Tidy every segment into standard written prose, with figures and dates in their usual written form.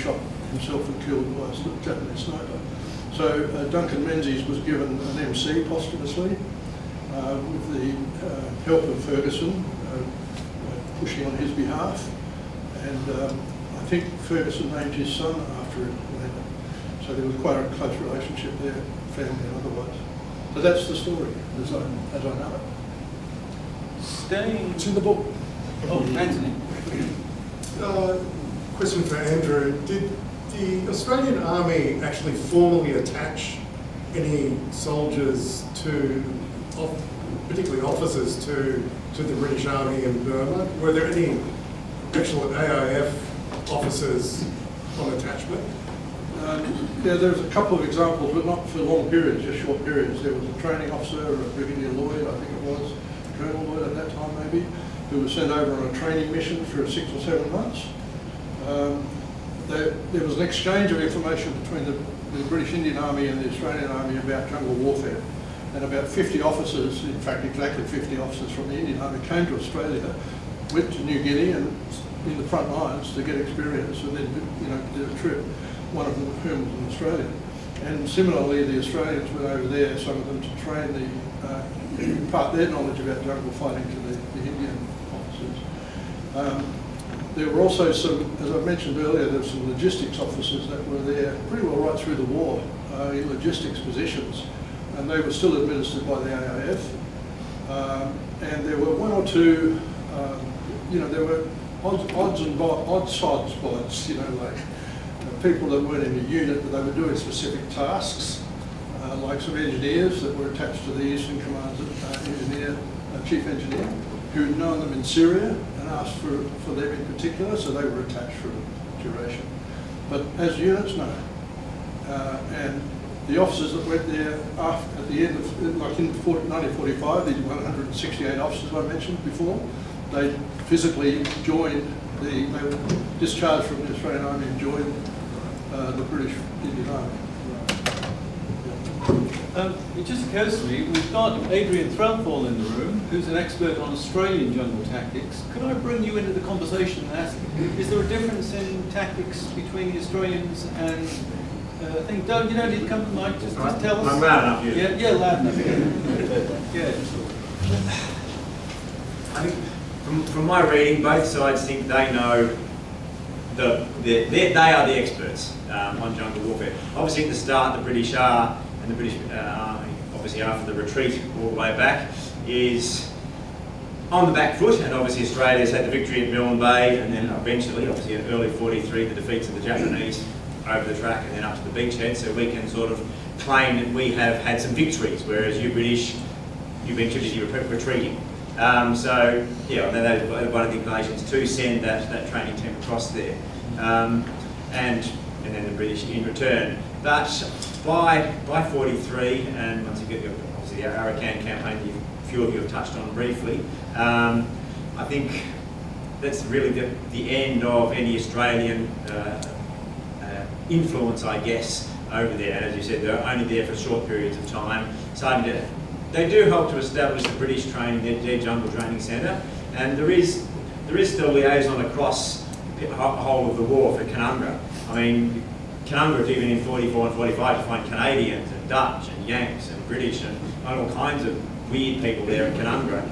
shot himself and killed by a Japanese sniper. So Duncan Menzies was given an MC posthumously with the help of Ferguson pushing on his behalf, and I think Ferguson named his son after him later. So there was quite a close relationship there, family and otherwise. So that's the story as I know it. Staying It's in the book. Oh, Anthony. Question for Andrew. Did the Australian Army actually formally attach any soldiers to, particularly officers, to the British Army in Burma? Were there any actual AIF officers on attachment? Yeah, there's a couple of examples, but not for long periods, just short periods. There was a training officer, a Brigadier Lloyd, I think it was, Colonel Lloyd at that time maybe, who was sent over on a training mission for 6 or 7 months. There was an exchange of information between the British Indian Army and the Australian Army about jungle warfare. And about 50 officers, in fact exactly 50 officers from the Indian Army came to Australia, went to New Guinea and in the front lines to get experience and then did a trip, one of whom was an Australian. And similarly the Australians went over there, some of them to train impart their knowledge about jungle fighting to the Indian officers. There were also some, as I mentioned earlier, there were some logistics officers that were there pretty well right through the war in logistics positions, and they were still administered by the AIF. And there were one or two, there were odd sods, like people that weren't in a unit, but they were doing specific tasks, like some engineers that were attached to the Eastern Command's chief engineer, who'd known them in Syria and asked for them in particular, so they were attached for a duration. But as units, no. And the officers that went there at the end of, like in 1945, these 168 officers I mentioned before, they physically joined they were discharged from the Australian Army and joined the British Indian Army. It just occurs to me, we've got Adrian Threlfall in the room, who's an expert on Australian jungle tactics. Could I bring you into the conversation and ask, is there a difference in tactics between the Australians and I think, Doug, you don't need to come to the mic, just tell us. I'm loud enough, usually. Yeah, loud enough. Yeah. I think from my reading, both sides think they know they are the experts on jungle warfare. Obviously, at the start, the British are, and the British Army, obviously after the retreat all the way back, is on the back foot, and obviously Australia's had the victory at Milne Bay, and then eventually, obviously in early '43, the defeats of the Japanese over the track and then up to the beachhead, so we can sort of claim that we have had some victories, whereas you British, you've been too busy retreating. So, yeah, and then they were one of the inclinations to send that training team across there. And then the British in return. But by 43, and once you get obviously the Arakan campaign, a few of you have touched on briefly, I think that's really the end of any Australian influence, I guess, over there. And as you said, they're only there for short periods of time. So they do help to establish the British training, their jungle training centre, and there is still liaison across the whole of the war for Canungra. I mean, Canungra, even in 44 and 45, you find Canadians and Dutch and Yanks and British and all kinds of weird people there in Canungra,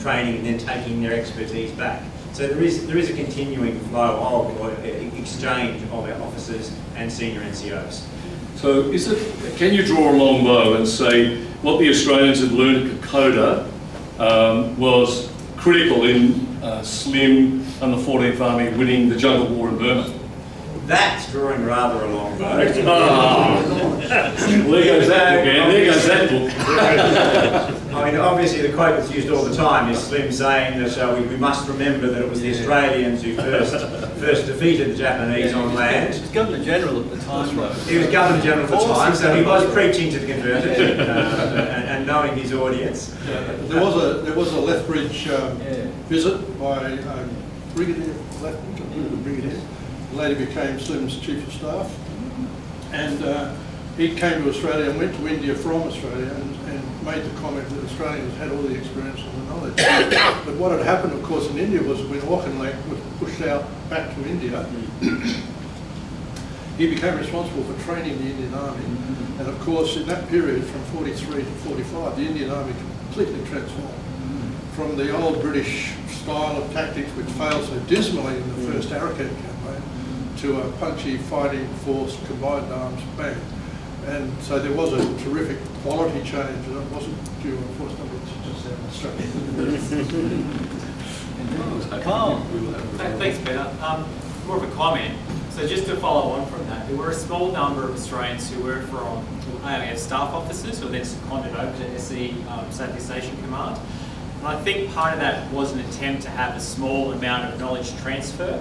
training and then taking their expertise back. So there is a continuing flow of exchange of our officers and senior NCOs. So can you draw a long bow and say what the Australians had learned at Kokoda was critical in Slim and the 14th Army winning the jungle war in Burma? That's drawing rather a long bow. There goes that book, Anne. There goes that book. I mean, obviously the quote that's used all the time is Slim saying that we must remember that it was the Australians who first defeated the Japanese on land. He was Governor General at the time, though. He was Governor General at the time, so he was preaching to the converted and knowing his audience. There was a Lethbridge visit by Brigadier Lethbridge, Brigadier. Later became Slim's Chief of Staff, and he came to Australia and went to India from Australia and made the comment that Australians had all the experience and the knowledge. But what had happened, of course, in India was when Auchinleck was pushed out back to India, he became responsible for training the Indian Army. And of course, in that period, from 43 to 45, the Indian Army completely transformed. From the old British style of tactics, which failed so dismally in the first Arakan campaign, to a punchy fighting force, combined arms, bang. And so there was a terrific quality change, and it wasn't due, unfortunately, to just our Australian. Carl. Thanks, Peter. More of a comment. So just to follow on from that, there were a small number of Australians who were from AIF staff officers who were then seconded over to SE Southeast Asian Command. And I think part of that was an attempt to have a small amount of knowledge transfer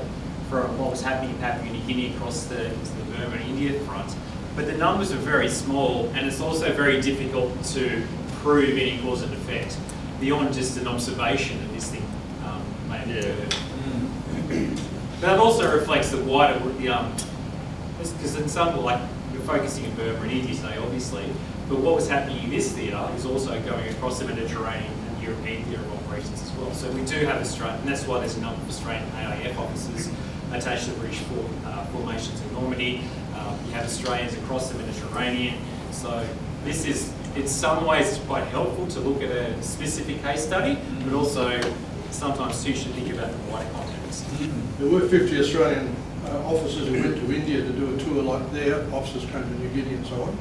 from what was happening in Papua New Guinea across the Burma and India front. But the numbers are very small, and it's also very difficult to prove any cause and effect beyond just an observation of this thing may have occurred. But it also reflects the wider, because in some, like, we're focusing on Burma and India today, obviously, but what was happening in this theatre is also going across the Mediterranean and European theatre of operations as well. So we do have Australian, and that's why there's a number of Australian AIF officers attached to the British formations in Normandy. You have Australians across the Mediterranean. So this is, in some ways, quite helpful to look at a specific case study, but also sometimes too should think about the wider context. There were 50 Australian officers who went to India to do a tour like their officers came to New Guinea and so on.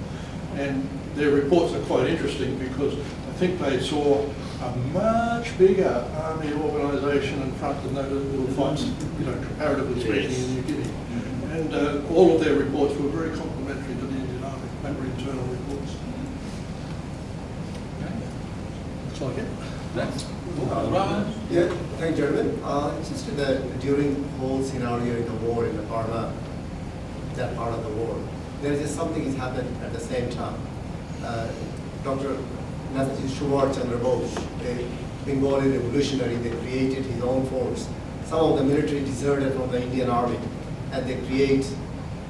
And their reports are quite interesting because I think they saw a much bigger army organisation in front than those little fights, you know, comparatively speaking, in New Guinea. And all of their reports were very complimentary to the Indian Army. They were internal reports. Looks like it. Next. Yeah, thank you, gentlemen. Just during the whole scenario in the war in the Burma, that part of the war, there is just something has happened at the same time. Dr. Subhash Chandra Bose, a Bengali revolutionary, they created his own force. Some of the military deserted from the Indian Army, and they create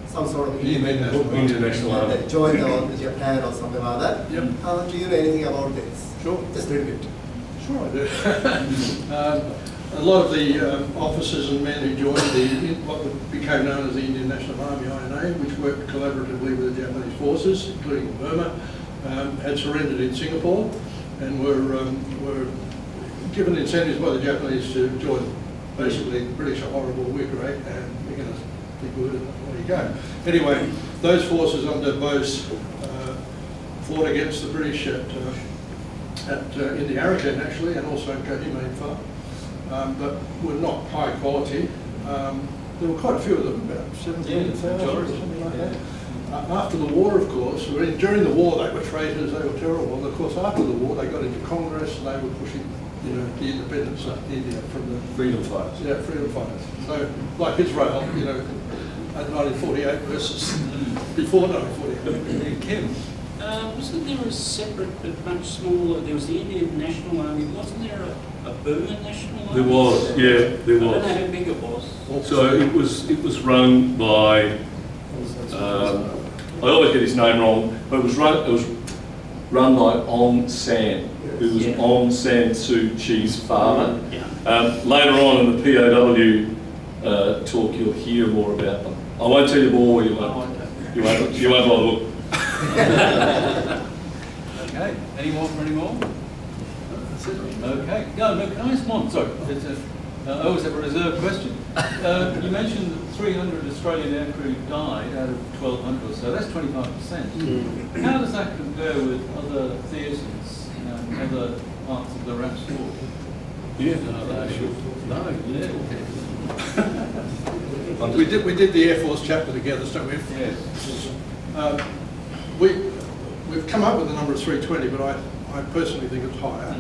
some sort of International Army. They join the Japan or something like that. Yep. Do you know anything about this? Sure. Just a little bit. Sure I do. A lot of the officers and men who joined what became known as the Indian National Army, INA, which worked collaboratively with the Japanese forces, including Burma, had surrendered in Singapore and were given incentives by the Japanese to join. Basically, the British are horrible, we're great, and we're going to be good, and there you go. Anyway, those forces under Bose fought against the British in the Arakan actually, and also in Kohima in Far, but were not high quality. There were quite a few of them, about 17,000 or something like that. After the war, of course, during the war they were traitors, they were terrible, and of course after the war they got into Congress and they were pushing, you know, the independence of India from the Freedom fighters. Yeah, freedom fighters. So, like Israel, you know, at 1948 versus before 1948. Kim. Wasn't there a separate but much smaller, there was the Indian National Army, wasn't there a Burma National Army? There was, yeah, there I don't know was. how big it was. So it was run by, I always get his name wrong, but it was run by Aung San, who was Aung San Suu Kyi's father. Yeah. Later on in the POW talk, you'll hear more about them. I won't tell you more. You won't bother look. Okay. Any more for any more? That's it. Okay. No, can I ask one? Sorry. I always have a reserved question. You mentioned that 300 Australian aircrew died out of 1,200 or so. That's 25%. How does that compare with other theatres and other parts of the RAF sport? Yeah. No. Yeah. We did the Air Force chapter together, so we've come up with the number of 320, but I personally think it's higher.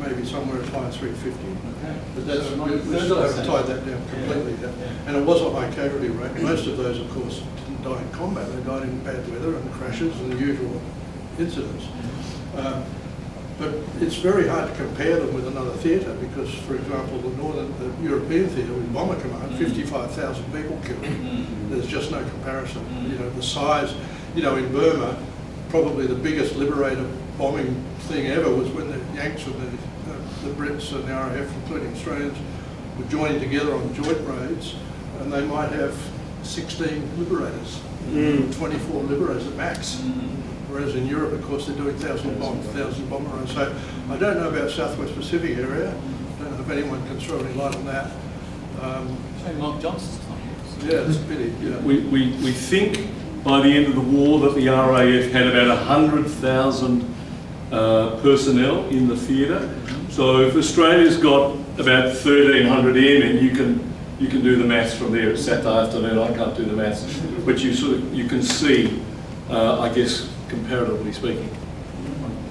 Maybe somewhere as high as 350. Okay. But that's, we still haven't tied that down completely. Yeah. And it was a high casualty rate. Most of those, of course, didn't die in combat. They died in bad weather and crashes and the usual incidents. But it's very hard to compare them with another theatre because, for example, the European theatre with Bomber Command, 55,000 people killed. There's just no comparison. You know, the size, you know, in Burma, probably the biggest liberator bombing thing ever was when the Yanks and the Brits and the RAF, including Australians, were joining together on joint raids, and they might have 16 liberators, 24 liberators at max. Whereas in Europe, of course, they're doing 1,000 bomber runs. So I don't know about Southwest Pacific area. I don't know if anyone can throw any light on that. Maybe Mark Johnson's time. Yeah, it's a pity. Yeah. We think by the end of the war that the RAF had about 100,000 personnel in the theatre. So if Australia's got about 1,300 airmen, you can do the maths from there. It's Saturday afternoon. I can't do the maths, but you can see, I guess, comparatively speaking.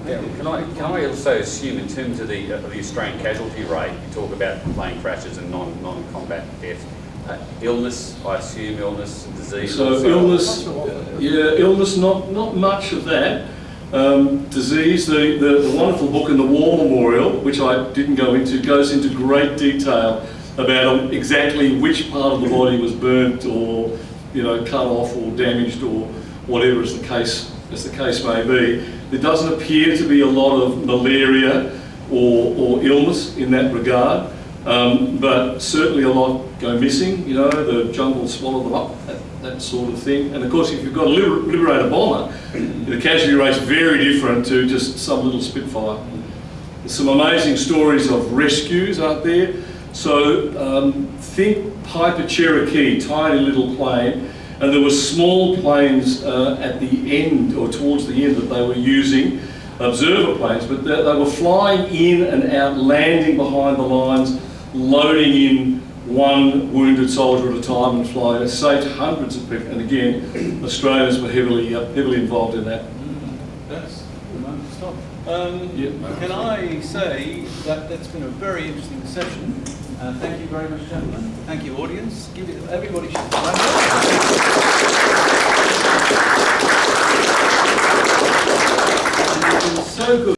Yeah, can I also assume, in terms of the Australian casualty rate, you talk about plane crashes and non-combat deaths, illness, I assume illness and disease. So also. illness, not much of that. Disease, the wonderful book in the War Memorial, which I didn't go into, goes into great detail about exactly which part of the body was burnt or cut off or damaged or whatever as the case may be. There doesn't appear to be a lot of malaria or illness in that regard, but certainly a lot go missing. The jungle swallowed them up, that sort of thing. And of course, if you've got a Liberator bomber, the casualty rate's very different to just some little Spitfire. There's some amazing stories of rescues out there. So think Piper Cherokee, tiny little plane, and there were small planes at the end or towards the end that they were using, observer planes, but they were flying in and out, landing behind the lines, loading in one wounded soldier at a time and flying. It saved hundreds of people, and again, Australians were heavily involved in that. That's the moment to stop. Can I say that that's been a very interesting session. Thank you very much, gentlemen. Thank you, audience. Everybody should clap. It's been so good